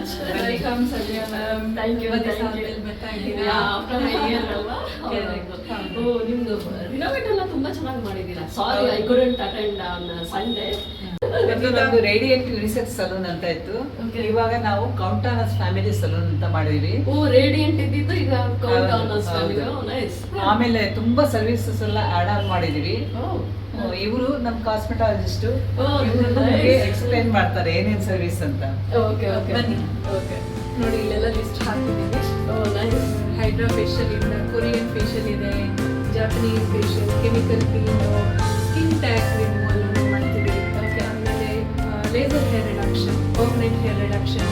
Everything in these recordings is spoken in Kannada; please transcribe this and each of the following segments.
Much. Welcome Sandhya ma'am. Thank you. ನಿಮ್ದು ರಿನೋವೇಟ್ ಎಲ್ಲ ತುಂಬಾ ಚೆನ್ನಾಗಿ ಮಾಡಿದ್ದೀರಾ. Sorry I couldn't attend on Sunday. ನಮ್ದು ರೇಡಿಯಂಟ್ ಯೂನಿಸೆಕ್ಸ್ ಸಲೂನ್ ಅಂತ ಇತ್ತು. ಇವಾಗ ನಾವು ಕೌಂಟಾನಸ್ ಫ್ಯಾಮಿಲಿ ಸಲೂನ್ ಅಂತ ಮಾಡಿದೀವಿ. ಓ, ರೇಡಿಯಂಟ್ ಇದ್ದಿದ್ದು ಈಗ ಕೌಂಟಾನಸ್ ಫ್ಯಾಮಿಲಿ. ನೈಸ್. ಆಮೇಲೆ ತುಂಬಾ ಸರ್ವಿಸಸ್ ಎಲ್ಲ ಆಡ್ ಆನ್ ಮಾಡಿದೀವಿ. ಇವರು ನಮ್ ಕಾಸ್ಮೆಟಾಲಜಿಸ್ಟ್ ಎಕ್ಸ್ಪ್ಲೈನ್ ಮಾಡ್ತಾರೆ ಏನೇನ್ ಸರ್ವಿಸ್ ಅಂತ. ಓಕೆ ಓಕೆ ಬನ್ನಿ. ಓಕೆ ನೋಡಿ ಇಲ್ಲೆಲ್ಲ ಲಿಸ್ಟ್ ಹಾಕಿದ್ದೀವಿ. Oh nice. ಹೈಡ್ರಾ ಫೇಶಿಯಲ್ ಇದೆ, ಕೊರಿಯನ್ ಫೇಶಿಯಲ್ ಇದೆ, Japanese facial, chemical clean, skin tag removal ಮಾಡ್ತೀವಿ. ಆಮೇಲೆ laser hair reduction, permanent hair reduction,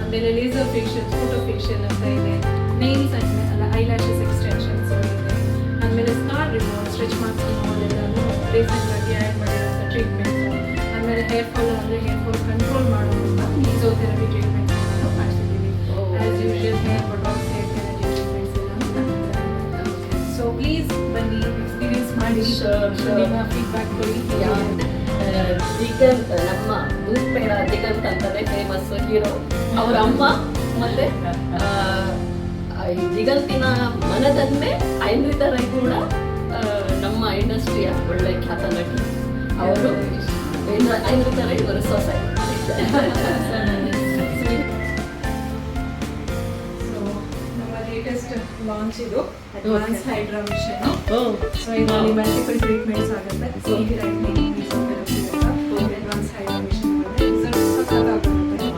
ಆಮೇಲೆ ಲೇಸರ್ ಫೇಶಿಯಲ್, ಫೋಟೋ ಫೇಶಿಯಲ್ ಅಂತ ಇದೆ, ನೈಲ್ಸ್ ಅಂಡ್ ಐಲ್ಯಾಶಸ್ ಎಕ್ಸ್ಟೆನ್ಷನ್ಸ್ ಇದೆ, ಆಮೇಲೆ scar removal, stretch marks removal ಎಲ್ಲಾನು ರೀಸೆಂಟ್ ಆಗಿ ಆ್ಯಡ್ ಮಾಡಿರೋಂಥ ಟ್ರೀಟ್ಮೆಂಟ್. ಆಮೇಲೆ ಹೇರ್ ಫಾಲ್ ಅಂದರೆ ಹೇರ್ ಫಾಲ್ ಕಂಟ್ರೋಲ್ ಮಾಡುವಂಥ ಮೀಸೋಥೆರಪಿ ಟ್ರೀಟ್ಮೆಂಟ್ ಎಲ್ಲಾನು ಮಾಡ್ತಿದ್ದೀವಿ. As usual hair botox, hair therapy treatments ಎಲ್ಲಾನು ಮಾಡ್ತಿದ್ದೀವಿ. ಸೊ ಪ್ಲೀಸ್ ಬನ್ನಿ, ಎಕ್ಸ್ಪೀರಿಯನ್ಸ್ ಮಾಡಿ, ನಿಮ್ಮ ಫೀಡ್ಬ್ಯಾಕ್ ಕೊಡಿ. ದಿಗಂತ್, ನಮ್ಮ ದೂದ್ಪೇಡ ದಿಗಂತ್ ಅಂತಾನೆ ಫೇಮಸ್ ಹೀರೋ, ಅವರ ಅಮ್ಮ. ಮತ್ತೆ ಈ ದಿಗಂತಿನ ಮನದನ್ನೇ ಐಂದ್ರಿತಾ ರೈ ಕೂಡ ನಮ್ಮ ಇಂಡಸ್ಟ್ರಿಯ ಒಳ್ಳೆ ಖ್ಯಾತ ನಟಿ. ಅವರು ಐಂದ್ರಿತಾ ರೈ ಇವರ ಸೊಸೈಟಿ. ಸೊ ನಮ್ಮ ಲೇಟೆಸ್ಟ್ ಲಾಂಚ್ ಇದು ಅಡ್ವಾನ್ಸ್ ಹೈಡ್ರಾ ಮಿಷನ್. ಸೊ ಇದರಲ್ಲಿ ಮಲ್ಟಿಪಲ್ ಟ್ರೀಟ್ಮೆಂಟ್ಸ್ ಆಗುತ್ತೆ. ಸೀಗಿ ರೈಟ್ನಿಂಗ್, ಮೀಸೋಥೆರಪಿ ಅಂತ ಅಡ್ವಾನ್ಸ್ ಹೈಡ್ರಾ ಮಿಷನ್ ಆಗುತ್ತೆ. ರಿಸಲ್ಟ್ ಸಖತ್ತಾಗಿ ಬರುತ್ತೆ.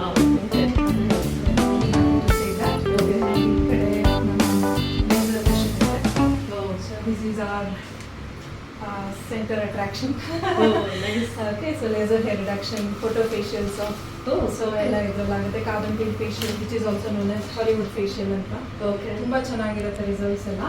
This is our center attraction. Nice. Okay, so laser hair reduction, photo facials, so ಎಲ್ಲ ಇದ್ರಲ್ಲಾಗುತ್ತೆ. Carbon peel facial, which is also known as Hollywood facial ಅಂತ. ಓಕೆ. ತುಂಬಾ ಚೆನ್ನಾಗಿರುತ್ತೆ ರಿಸಲ್ಟ್ಸ್ ಎಲ್ಲ.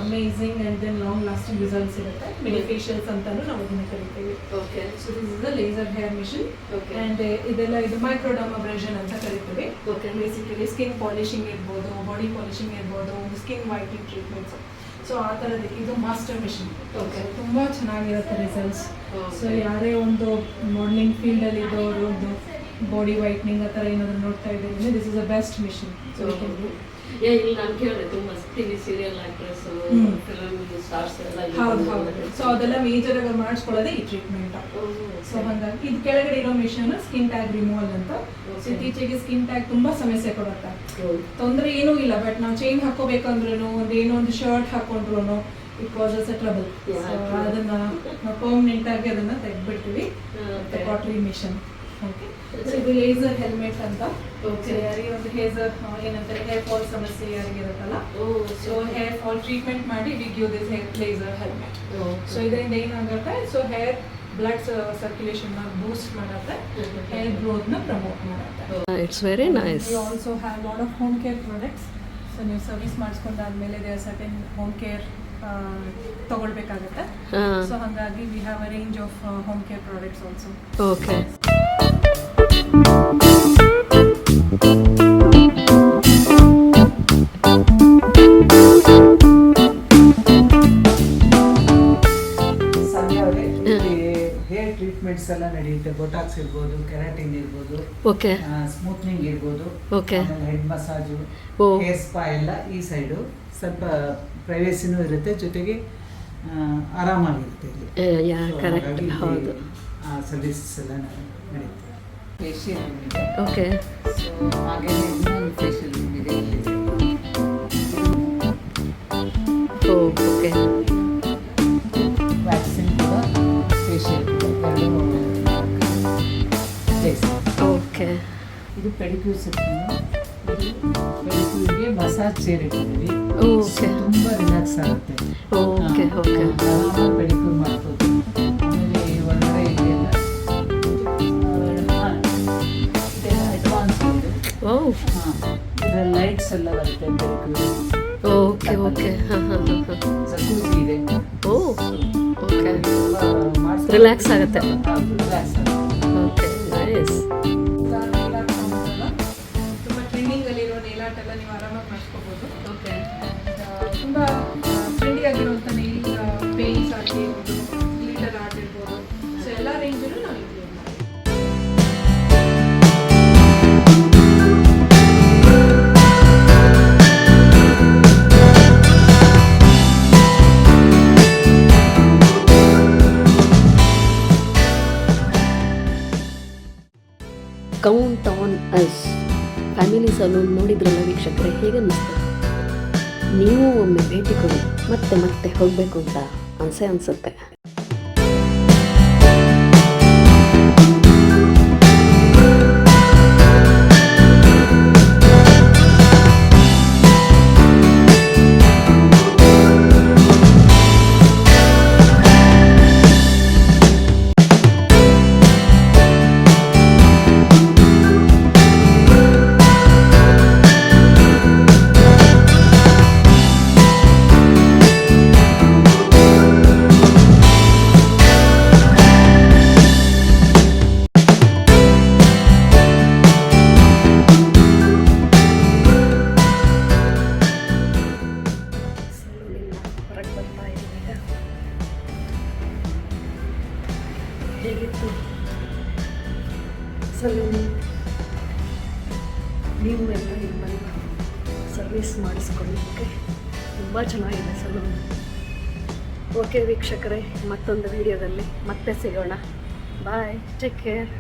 Amazing and then long lasting results ಇರುತ್ತೆ. ಮಿನಿ ಫೇಶಿಯಲ್ಸ್ ಅಂತಾನು ನಾವು ಇದನ್ನ ಕರಿತೀವಿ. Okay. So this is the laser hair machine. Okay. And ಇದೆಲ್ಲ ಇದು ಮೈಕ್ರೋಡರ್ಮಾಬ್ರೇಷನ್ ಅಂತ ಕರಿತೀವಿ. Okay. ಬೇಸಿಕಲಿ ಸ್ಕಿನ್ ಪಾಲಿಶಿಂಗ್ ಇರ್ಬೋದು, ಬಾಡಿ ಪಾಲಿಶಿಂಗ್ ಇರ್ಬೋದು, ಸ್ಕಿನ್ ವೈಟಿಂಗ್ ಟ್ರೀಟ್ಮೆಂಟ್ಸ್. ಸೊ ಆ ಥರದ್ದು ಇದು ಮಾಸ್ಟರ್ ಮಿಷನ್. Okay. ತುಂಬ ಚೆನ್ನಾಗಿರುತ್ತೆ ರಿಸಲ್ಟ್ಸ್. Okay. ಸೊ ಯಾರೇ ಒಂದು ಮಾಡಲಿಂಗ್ ಫೀಲ್ಡಲ್ಲಿ ಇದ್ದವರು ಒಂದು ಬಾಡಿ ವೈಟ್ನಿಂಗ್ ಆ ಥರ ಏನಾದರೂ ನೋಡ್ತಾ ಇದ್ದೀವಿ, this is the best mission. So ಇಲ್ಲಿ ನಾನು ಕೇಳಿದೆ ತುಂಬಾ TV serial actress, film stars ಎಲ್ಲ ಇಲ್ಲಿ ಹೌದು ಹೌದು. ಸೊ ಅದೆಲ್ಲ ಮೇಜರ್ ಆಗಿ ಮಾಡಿಸ್ಕೊಳ್ಳೋದೇ ಈ ಟ್ರೀಟ್ಮೆಂಟ್. ಸೊ ಹಾಗಾಗಿ ಇದು ಕೆಳಗಡೆ ಇರೋ ಮಿಷನ್ ಸ್ಕಿನ್ ಟ್ಯಾಗ್ ರಿಮೂವಲ್ ಅಂತ. ಸೊ ಇತ್ತೀಚೆಗೆ ಸ್ಕಿನ್ ಟ್ಯಾಗ್ ತುಂಬಾ ಸಮಸ್ಯೆ ಕೊಡುತ್ತೆ. ತೊಂದರೆ ಏನೂ ಇಲ್ಲ, ಬಟ್ ನಾವು ಚೈನ್ ಹಾಕೋಬೇಕಂದ್ರೂ ಒಂದು ಏನೋ ಒಂದು ಶರ್ಟ್ ಹಾಕೊಂಡ್ರು ಇಟ್ ವಾಸ್ ಅ ಟ್ರಬಲ್. ಅದನ್ನ ನಾವು ಪರ್ಮನೆಂಟ್ ಆಗಿ ಅದನ್ನ ತೆಗೆದ್ಬಿಡ್ತೀವಿ. Cautery machine. ಓಕೆ. ಸೊ ಇದು ಲೇಸರ್ ಹೆಲ್ಮೆಟ್ ಅಂತ. ಯಾರಿಗೆ ಒಂದು ಏನಂತಾರೆ ಹೇರ್ ಫಾಲ್ ಸಮಸ್ಯೆ ಯಾರಿಗೆ ಇರುತ್ತಲ್ಲ, ಸೊ ಹೇರ್ ಫಾಲ್ ಟ್ರೀಟ್ಮೆಂಟ್ ಮಾಡಿ we give this laser helmet. So ಇದರಿಂದ ಏನಾಗುತ್ತೆ, so hair blood circulation boost ಮಾಡುತ್ತೆ, ಹೇರ್ ಗ್ರೋತ್ ನ ಪ್ರಮೋಟ್ ಮಾಡುತ್ತೆ. It's very nice. We also have lot of home care products. So ನೀವು service ಮಾಡಿಸ್ಕೊಂಡಾದ್ಮೇಲೆ they are certain home care ತಗೊಳ್ಬೇಕಾಗುತ್ತೆ. ಸೊ ಹಾಗಾಗಿ we have a range of home care products also. Okay. Hair treatments ಎಲ್ಲ ನಡೆಯುತ್ತೆ. ಬೊಟಾಕ್ಸ್ ಇರ್ಬೋದು, ಕೆರಾಟಿನ್ ಇರ್ಬೋದು, ಓಕೆ, ಸ್ಮೂತ್ನಿಂಗ್ ಇರ್ಬೋದು, okay, head massage, oh, hair spa ಎಲ್ಲ ಈ ಸೈಡು ಸ್ವಲ್ಪ ಪ್ರೈವೇಸಿನೂ ಇರುತ್ತೆ, ಜೊತೆಗೆ ಆರಾಮಾಗಿರುತ್ತೆ ಇಲ್ಲಿ. ಕರೆಕ್ಟ್, ಹೌದು. ಸರ್ವಿಸಸ್ ಎಲ್ಲ ನಡೆಯುತ್ತೆ. ಫೇಶಿಯಲ್ ಇದೆ. ಓಕೆ. ಸೊ ಹಾಗೆ ಇನ್ನೊಂದು ಫೇಶಿಯಲ್ ಇದೆ ಇಲ್ಲಿ. ಓಕೆ. ವ್ಯಾಕ್ಸಿನ್ ಕೂಡ, ಫೇಶಿಯಲ್ ಕೂಡ ಓಕೆ. ಇದು ಪೆಡಿಕ್ಯೂರ್ ಸೆಕ್ಷನ್. ಪೆಡಿಕ್ಯೂರ್ಗೆ ಮಸಾಜ್ ಚೇರ್ ಇಟ್ಟಿದ್ದೀವಿ. ಓಕೆ. ತುಂಬ ರಿಲ್ಯಾಕ್ಸ್ ಆಗುತ್ತೆ. Okay okay. ಆರಾಮಾಗಿ ಪೆಡಿಕ್ಯೂರ್ ಮಾಡ್ಬೋದು. ಆಮೇಲೆ ಒಳಗಡೆ ಇದೆಲ್ಲ ಅಡ್ವಾನ್ಸ್ ಇದೆ. ಓ, ಇದರ ಲೈಟ್ಸ್ ಎಲ್ಲ ಬರುತ್ತೆ ಪೆಡಿಕ್ಯೂರ್. Okay okay. ಹಾಂ ಹಾಂ ಹಾಂ ಹಾಂ. ಜಕೂಜಿ ಇದೆ. ಓ, ಓಕೆ. ರಿಲ್ಯಾಕ್ಸ್ ಆಗುತ್ತೆ. ರಿಲ್ಯಾಕ್ಸ್ ಆಗುತ್ತೆ. Okay, nice. ತುಂಬ ಟ್ರೆಂಡಿಂಗ್ ಅಲ್ಲಿರೋ ನೇಲ್ ಆರ್ಟ್ ಎಲ್ಲ ನೀವು ಆರಾಮಾಗಿ ಮಾಡಿಸ್ಕೋಬಹುದು. ಓಕೆ. ತುಂಬ ಟ್ರೆಂಡಿ ಆಗಿರುವಂಥ ನೇಲ್ ಪೇಂಟ್ಸ್ ಆಗಿರ್ಬೋದು, ಗ್ಲಿಟರ್ ಆರ್ಟ್ ಇರ್ಬೋದು, ಸೊ ಎಲ್ಲ ರೇಂಜಲ್ಲೂ ನಾವು ಇನ್ಕ್ಲೂಡ್ ಮಾಡ್ತೀವಿ. It on us. Family salon ನೋಡಿದ್ರಲ್ಲ ವೀಕ್ಷಕರೇ, ಹೇಗೆ ಅನ್ನಿಸ್ತು? ನೀವು ಒಮ್ಮೆ ಭೇಟಿ ಕೊಡಿ, ಮತ್ತೆ ಮತ್ತೆ ಹೋಗಬೇಕು ಅಂತ ಅನಿಸುತ್ತೆ. ಹೇಗಿತ್ತು ಸಲೂನ್? ನೀವು ಎಲ್ಲ ಇಲ್ಲಿ ಬಂದು ಸರ್ವಿಸ್ ಮಾಡಿಸ್ಕೊಳ್ಳಿಕ್ಕೆ ತುಂಬ ಚೆನ್ನಾಗಿದೆ ಸಲೂನ್. ಓಕೆ ವೀಕ್ಷಕರೇ, ಮತ್ತೊಂದು ವಿಡಿಯೋದಲ್ಲಿ ಮತ್ತೆ ಸಿಗೋಣ. ಬಾಯ್, ಟೇಕ್ ಕೇರ್.